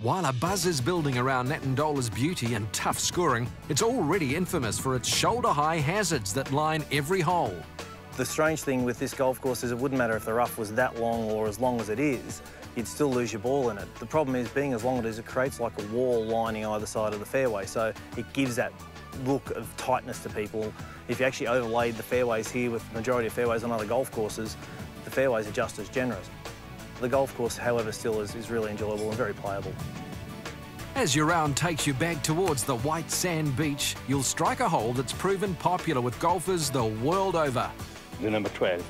While a buzz is building around Natadola's beauty and tough scoring, it's already infamous for its shoulder-high hazards that line every hole. The strange thing with this golf course is it wouldn't matter if the rough was that long or as long as it is, you'd still lose your ball in it. The problem is, being as long as it is, it creates like a wall lining either side of the fairway, so it gives that look of tightness to people. If you actually overlaid the fairways here with the majority of fairways on other golf courses, the fairways are just as generous. The golf course, however, still is really enjoyable and very playable. As your round takes you back towards the white sand beach, you'll strike a hole that's proven popular with golfers the world over. The number 12.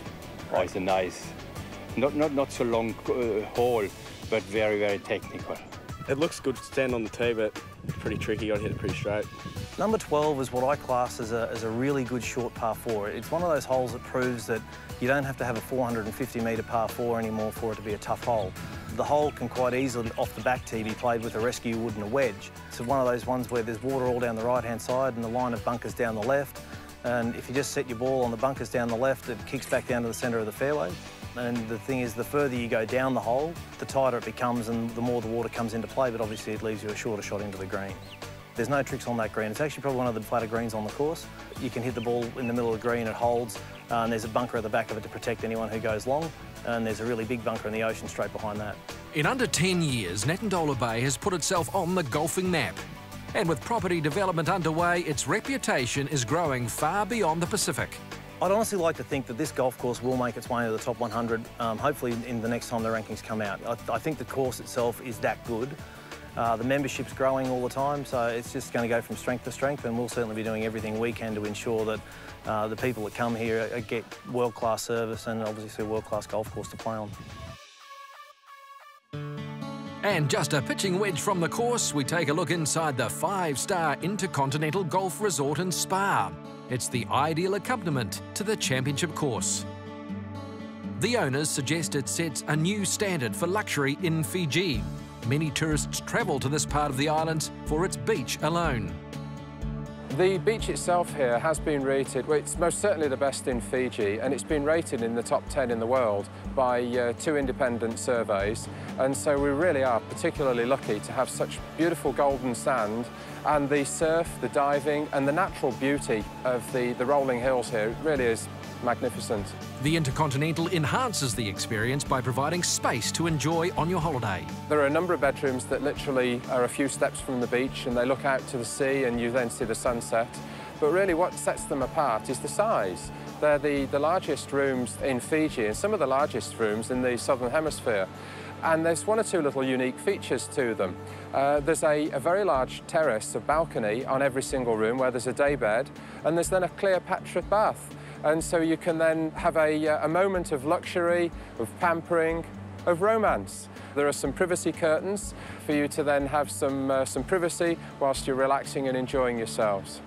Oh, it's a nice, not so long hole, but very, very technical. It looks good to stand on the tee, but pretty tricky. I'd hit it pretty straight. Number 12 is what I class as a really good short par 4. It's one of those holes that proves that you don't have to have a 450-metre par 4 anymore for it to be a tough hole. The hole can quite easily, off the back tee, be played with a rescue wood and a wedge. It's one of those ones where there's water all down the right-hand side and the line of bunkers down the left. And if you just set your ball on the bunkers down the left, it kicks back down to the centre of the fairway. And the thing is, the further you go down the hole, the tighter it becomes and the more the water comes into play, but obviously it leaves you a shorter shot into the green. There's no tricks on that green. It's actually probably one of the flatter greens on the course. You can hit the ball in the middle of the green, it holds, and there's a bunker at the back of it to protect anyone who goes long, and there's a really big bunker in the ocean straight behind that. In under 10 years, Natadola Bay has put itself on the golfing map. And with property development underway, its reputation is growing far beyond the Pacific. I'd honestly like to think that this golf course will make its way into the top 100, hopefully in the next time the rankings come out. I think the course itself is that good. The membership's growing all the time, so it's just going to go from strength to strength, and we'll certainly be doing everything we can to ensure that the people that come here get world-class service and obviously a world-class golf course to play on. And just a pitching wedge from the course, we take a look inside the 5-star Intercontinental Golf Resort and Spa. It's the ideal accompaniment to the championship course. The owners suggest it sets a new standard for luxury in Fiji. Many tourists travel to this part of the islands for its beach alone. The beach itself here has been rated, well, it's most certainly the best in Fiji, and it's been rated in the top 10 in the world by 2 independent surveys. And so we really are particularly lucky to have such beautiful golden sand, and the surf, the diving, and the natural beauty of the rolling hills here. It really is magnificent. The Intercontinental enhances the experience by providing space to enjoy on your holiday. There are a number of bedrooms that literally are a few steps from the beach, and they look out to the sea and you then see the sunset. But really what sets them apart is the size. They're the largest rooms in Fiji and some of the largest rooms in the Southern Hemisphere. And there's 1 or 2 little unique features to them. There's a very large terrace, a balcony on every single room where there's a daybed, and there's then a Cleopatra bath. And so you can then have a moment of luxury, of pampering, of romance. There are some privacy curtains for you to then have some privacy whilst you're relaxing and enjoying yourselves.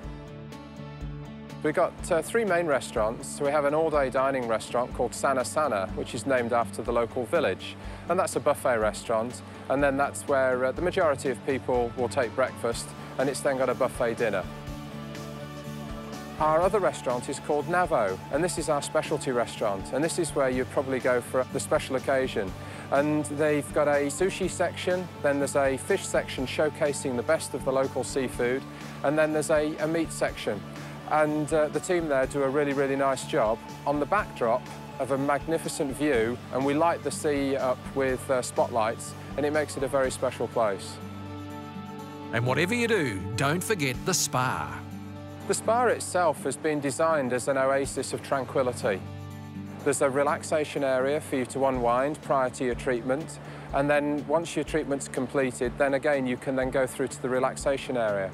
We've got 3 main restaurants. So we have an all-day dining restaurant called Sana Sana, which is named after the local village. And that's a buffet restaurant. And then that's where the majority of people will take breakfast, and it's then got a buffet dinner. Our other restaurant is called Navo, and this is our specialty restaurant, and this is where you'd probably go for the special occasion. And they've got a sushi section, then there's a fish section showcasing the best of the local seafood, and then there's a meat section. And the team there do a really, really nice job on the backdrop of a magnificent view, and we light the sea up with spotlights, and it makes it a very special place. And whatever you do, don't forget the spa. The spa itself has been designed as an oasis of tranquility. There's a relaxation area for you to unwind prior to your treatment, and then once your treatment's completed, then again you can then go through to the relaxation area.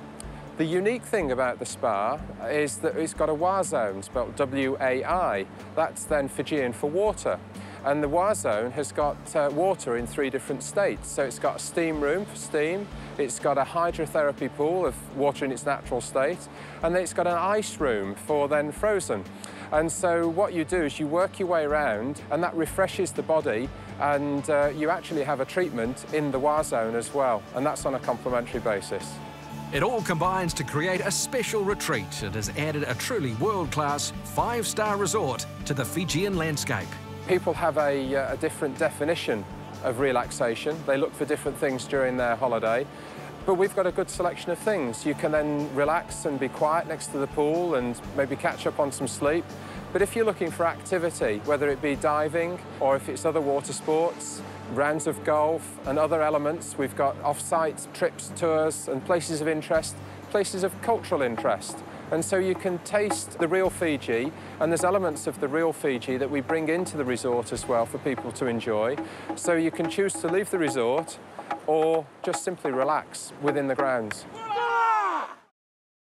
The unique thing about the spa is that it's got a WA zone, spelled W-A-I. That's then Fijian for water. And the WA zone has got water in 3 different states. So it's got a steam room for steam, it's got a hydrotherapy pool of water in its natural state, and then it's got an ice room for then frozen. And so what you do is you work your way around, and that refreshes the body, and you actually have a treatment in the WA zone as well, and that's on a complimentary basis. It all combines to create a special retreat and has added a truly world-class 5-star resort to the Fijian landscape. People have a different definition of relaxation. They look for different things during their holiday. But we've got a good selection of things. You can then relax and be quiet next to the pool and maybe catch up on some sleep. But if you're looking for activity, whether it be diving or if it's other water sports, rounds of golf and other elements, we've got off-site trips, tours and places of interest, places of cultural interest. And so you can taste the real Fiji, and there's elements of the real Fiji that we bring into the resort as well for people to enjoy. So you can choose to leave the resort or just simply relax within the grounds.